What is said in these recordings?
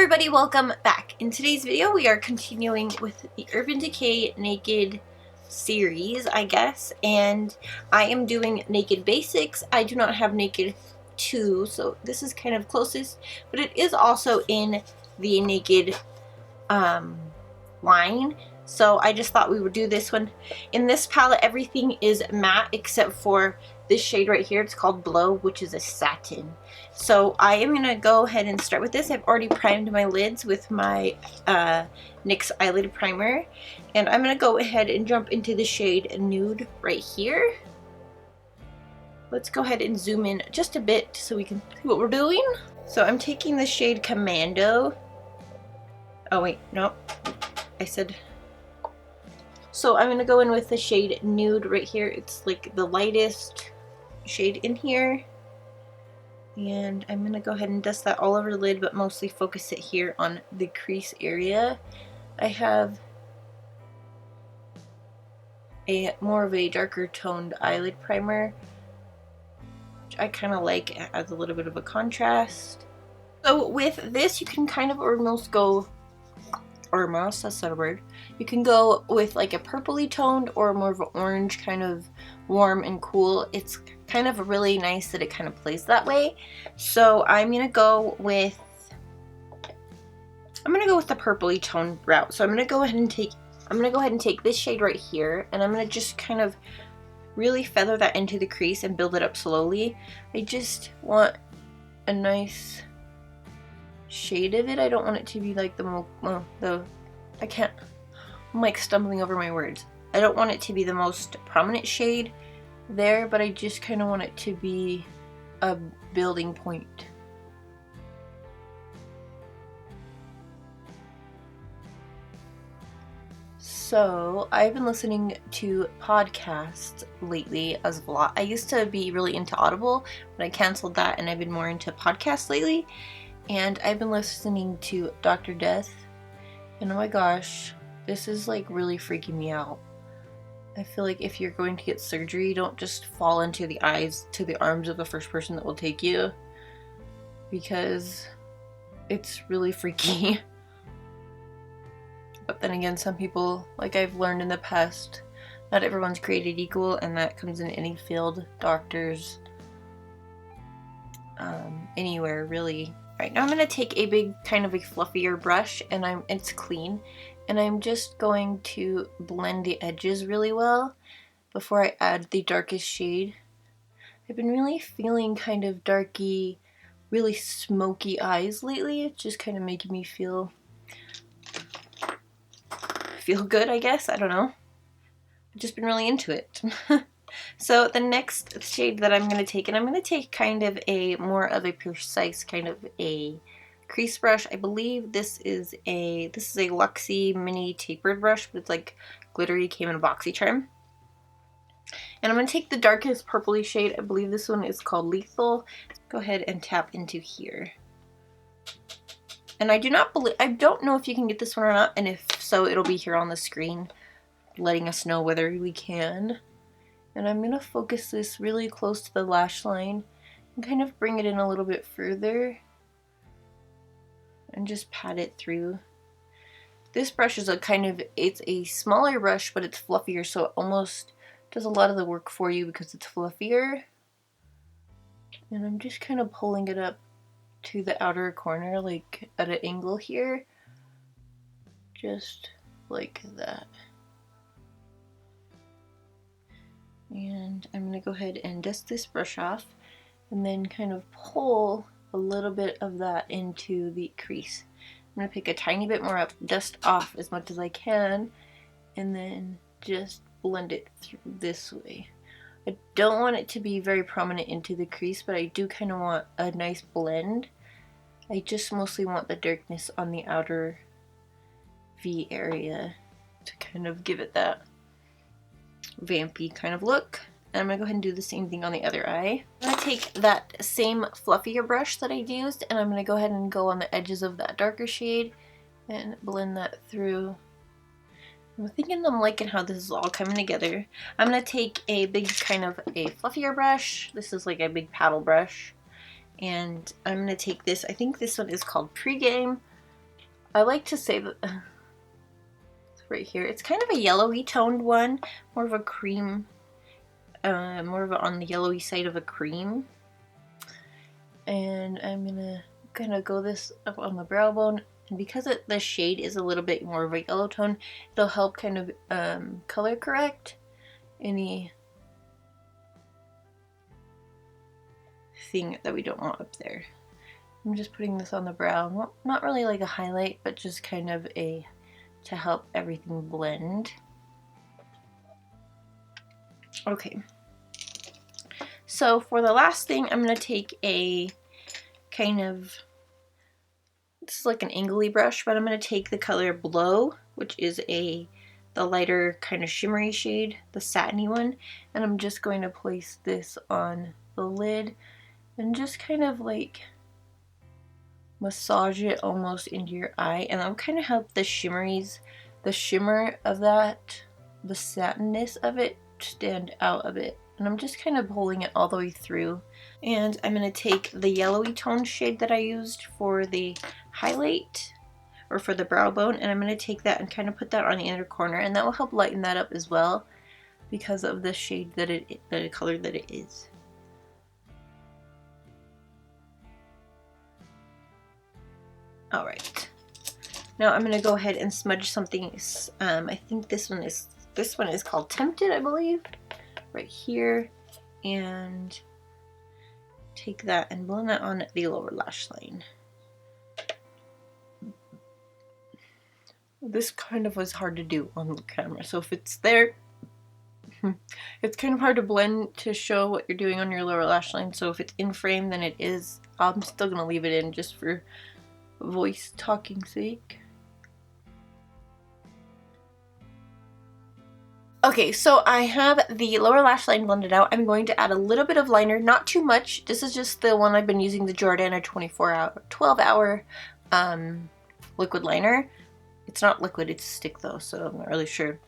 everybody, welcome back. In today's video we are continuing with the Urban Decay Naked series, I guess, and I am doing Naked Basics. I do not have Naked 2, so this is kind of closest, but it is also in the Naked line, so I just thought we would do this one. In this palette everything is matte except for this shade right here. It's called Blow, which is a satin. So I am going to go ahead and start with this. I've already primed my lids with my NYX eyelid primer, and I'm going to go ahead and jump into the shade Nude right here. Let's go ahead and zoom in just a bit so we can see what we're doing. So I'm taking the shade Commando. Oh wait, no, I said. So I'm going to go in with the shade Nude right here. It's like the lightest shade in here. And I'm going to go ahead and dust that all over the lid, but mostly focus it here on the crease area. I have more of a darker toned eyelid primer, which I kind of like. It adds a little bit of a contrast. So with this you can kind of almost go, that's not a word. You can go with like a purpley toned or more of an orange, kind of warm and cool. It's kind of really nice that it kind of plays that way. So I'm gonna go with the purpley toned route. So I'm gonna go ahead and take this shade right here, and I'm gonna just kind of really feather that into the crease and build it up slowly. I just want a nice shade of it. I don't want it to be like I'm like stumbling over my words. I don't want it to be the most prominent shade there, but I just kind of want it to be a building point. So I've been listening to podcasts lately as a lot. I used to be really into Audible, but I canceled that and I've been more into podcasts lately. And I've been listening to Dr. Death, and oh my gosh, this is like really freaking me out. I feel like if you're going to get surgery, don't just fall into the arms of the first person that will take you, because it's really freaky. But then again, some people, like I've learned in the past, not everyone's created equal, and that comes in any field, doctors, anywhere really. Right, now I'm going to take a big kind of a fluffier brush, and it's clean, and I'm just going to blend the edges really well before I add the darkest shade. I've been really feeling kind of darky, really smoky eyes lately. It's just kind of making me feel good, I guess. I don't know. I've just been really into it. So the next shade that I'm going to take, and I'm going to take kind of a more of a precise kind of a crease brush. I believe this is a Luxie mini tapered brush, but it's like glittery, came in a boxy charm. And I'm going to take the darkest purpley shade. I believe this one is called Lethal. Go ahead and tap into here. And I don't know if you can get this one or not, and if so, it'll be here on the screen letting us know whether we can. And I'm going to focus this really close to the lash line and kind of bring it in a little bit further and just pat it through. This brush is it's a smaller brush, but it's fluffier, so it almost does a lot of the work for you because it's fluffier. And I'm just kind of pulling it up to the outer corner, like at an angle here, just like that. And I'm going to go ahead and dust this brush off and then kind of pull a little bit of that into the crease. I'm going to pick a tiny bit more up, dust off as much as I can, and then just blend it through this way. I don't want it to be very prominent into the crease, but I do kind of want a nice blend. I just mostly want the darkness on the outer V area to kind of give it that vampy kind of look. And I'm going to go ahead and do the same thing on the other eye. I'm going to take that same fluffier brush that I used, and I'm going to go ahead and go on the edges of that darker shade and blend that through. I'm thinking I'm liking how this is all coming together. I'm going to take a big kind of a fluffier brush. This is like a big paddle brush. And I'm going to take this, I think this one is called Pregame. I like to say that it's right here. It's kind of a yellowy toned one, more of a cream, more of on the yellowy side of a cream. And I'm gonna go this up on the brow bone, and because the shade is a little bit more of a yellow tone, it'll help kind of color correct any thing that we don't want up there. I'm just putting this on the brow, not really like a highlight, but just kind of to help everything blend. Okay, so for the last thing, I'm gonna take a kind of, this is like an angly brush, but I'm gonna take the color Blow, which is the lighter kind of shimmery shade, the satiny one, and I'm just going to place this on the lid and just kind of like massage it almost into your eye, and that'll kind of help the shimmer of that, the satinness of it, stand out a bit. And I'm just kind of pulling it all the way through. And I'm going to take the yellowy tone shade that I used for the highlight, or for the brow bone, and I'm going to take that and kind of put that on the inner corner, and that will help lighten that up as well because of the shade the color that it is. Alright, now I'm going to go ahead and smudge something. I think this one is called Tempted, I believe, right here, and take that and blend that on the lower lash line. This kind of was hard to do on the camera, so if it's there, it's kind of hard to blend to show what you're doing on your lower lash line, so if it's in frame, then it is. I'm still going to leave it in just for voice talking sake. Okay, so I have the lower lash line blended out. I'm going to add a little bit of liner, not too much. This is just the one I've been using, the Jordana 12-hour liquid liner. It's not liquid, it's stick though, so I'm not really sure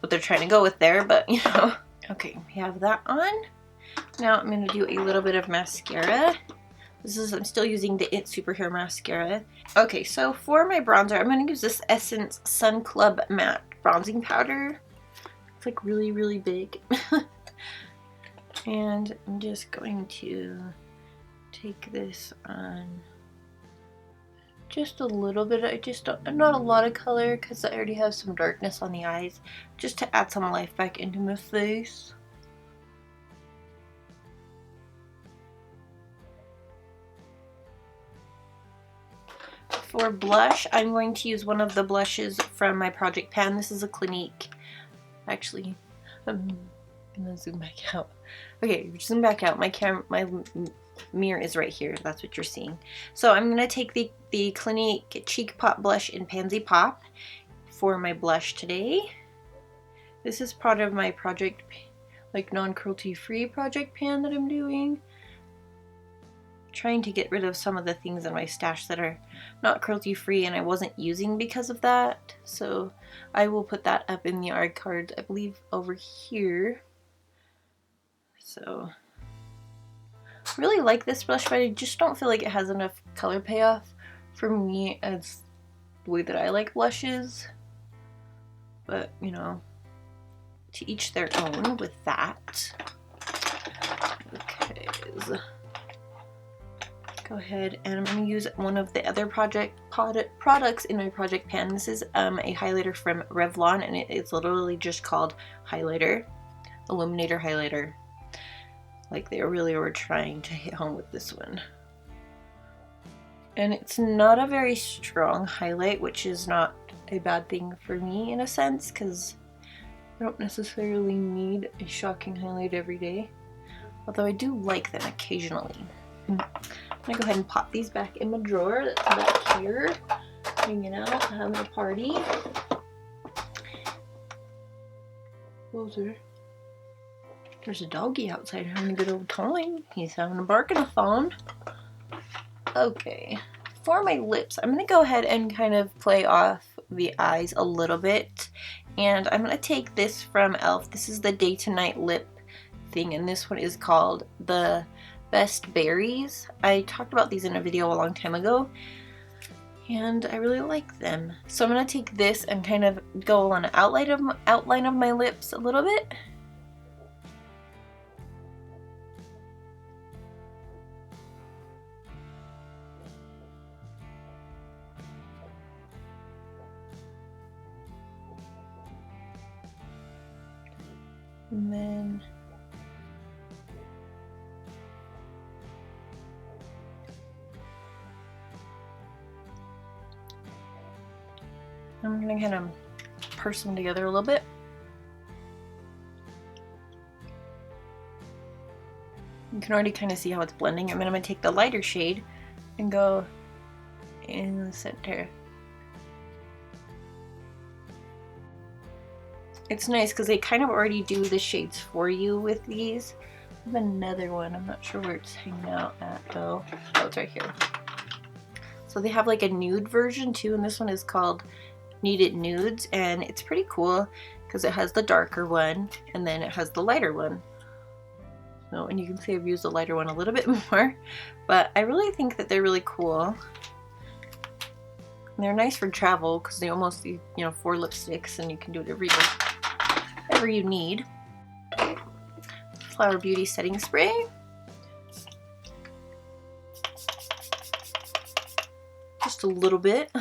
what they're trying to go with there, but you know. Okay, we have that on. Now I'm going to do a little bit of mascara. I'm still using the It Super Hair Mascara. Okay, so for my bronzer, I'm going to use this Essence Sun Club Matte Bronzing Powder. It's like really, really big. And I'm just going to take this on just a little bit. Not a lot of color because I already have some darkness on the eyes, just to add some life back into my face. For blush, I'm going to use one of the blushes from my project pan. This is a Clinique. Actually, I'm gonna zoom back out. Okay, zoom back out. My mirror is right here. That's what you're seeing. So I'm gonna take the Clinique Cheek Pop blush in Pansy Pop for my blush today. This is part of my project, like non-cruelty-free project pan that I'm doing. Trying to get rid of some of the things in my stash that are not cruelty-free and I wasn't using because of that. So I will put that up in the art card, I believe, over here. So really like this blush, but I just don't feel like it has enough color payoff for me as the way that I like blushes. But you know, to each their own with that. Okay. Go ahead, and I'm going to use one of the other products in my project pan. This is a highlighter from Revlon, and it's literally just called Highlighter, Illuminator Highlighter. Like they really were trying to hit home with this one. And it's not a very strong highlight, which is not a bad thing for me in a sense, because I don't necessarily need a shocking highlight every day. Although I do like them occasionally. I'm gonna go ahead and pop these back in my drawer that's back here, hanging out, having a party. What's there? There's a doggy outside having a good old time. He's having a barking-a-thon. Okay, for my lips, I'm gonna go ahead and kind of play off the eyes a little bit, and I'm gonna take this from e.l.f. This is the Day to Night lip thing, and this one is called the Best Berries. I talked about these in a video a long time ago, and I really like them. So I'm gonna take this and kind of go on an outline of my lips a little bit. And then I'm gonna kind of purse them together a little bit. You can already kind of see how it's blending. I'm gonna take the lighter shade and go in the center. It's nice because they kind of already do the shades for you with these. I have another one. I'm not sure where it's hanging out at though. Oh, it's right here. So they have like a nude version too, and this one is called Needed Nudes, and it's pretty cool because it has the darker one and then it has the lighter one. So, and you can see I've used the lighter one a little bit more, but I really think that they're really cool. And they're nice for travel because they almost, you know, 4 lipsticks and you can do whatever you need. Flower Beauty setting spray. Just a little bit.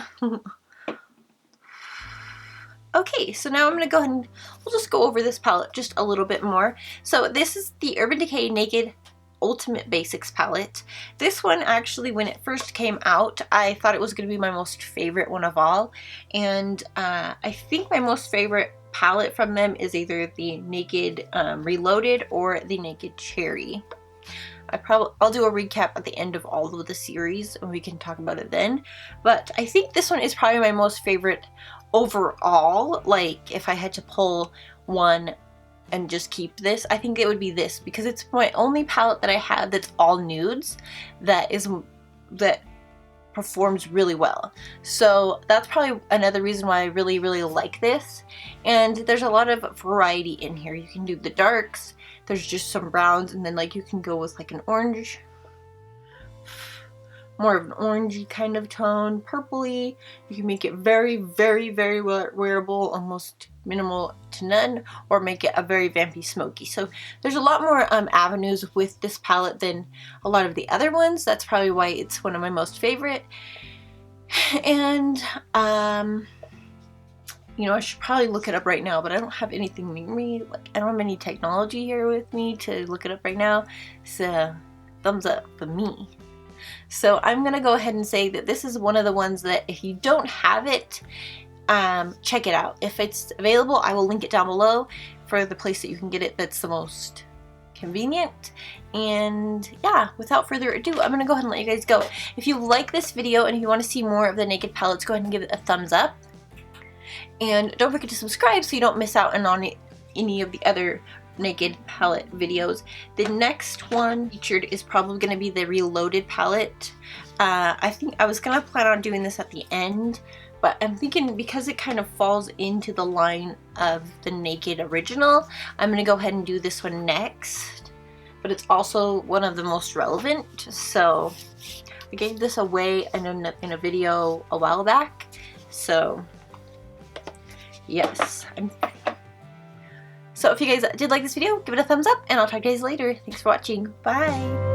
Okay, so now I'm going to go ahead and we'll just go over this palette just a little bit more. So this is the Urban Decay Naked Ultimate Basics palette. This one actually, when it first came out, I thought it was going to be my most favorite one of all. And I think my most favorite palette from them is either the Naked Reloaded or the Naked Cherry. I'll do a recap at the end of all of the series and we can talk about it then. But I think this one is probably my most favorite overall. Like if I had to pull one and just keep this, I think it would be this, because it's my only palette that I have that's all nudes that performs really well. So that's probably another reason why I really like this. And there's a lot of variety in here. You can do the darks, there's just some browns, and then like you can go with like an orange, more of an orangey kind of tone, purpley. You can make it very wearable, almost minimal to none, or make it a very vampy smoky. So there's a lot more avenues with this palette than a lot of the other ones. That's probably why it's one of my most favorite. And you know, I should probably look it up right now, but I don't have anything near me. Like, I don't have any technology here with me to look it up right now. So thumbs up for me. So I'm gonna go ahead and say that this is one of the ones that if you don't have it, check it out. If it's available, I will link it down below for the place that you can get it that's the most convenient. And yeah, without further ado, I'm gonna go ahead and let you guys go. If you like this video and if you want to see more of the Naked palettes, go ahead and give it a thumbs up. And don't forget to subscribe so you don't miss out on any of the other Naked palette videos. The next one featured is probably going to be the Reloaded palette. I think I was going to plan on doing this at the end, but I'm thinking because it kind of falls into the line of the Naked original, I'm going to go ahead and do this one next. But it's also one of the most relevant, so I gave this away in a video a while back. So yes, so if you guys did like this video, give it a thumbs up, and I'll talk to you guys later. Thanks for watching. Bye!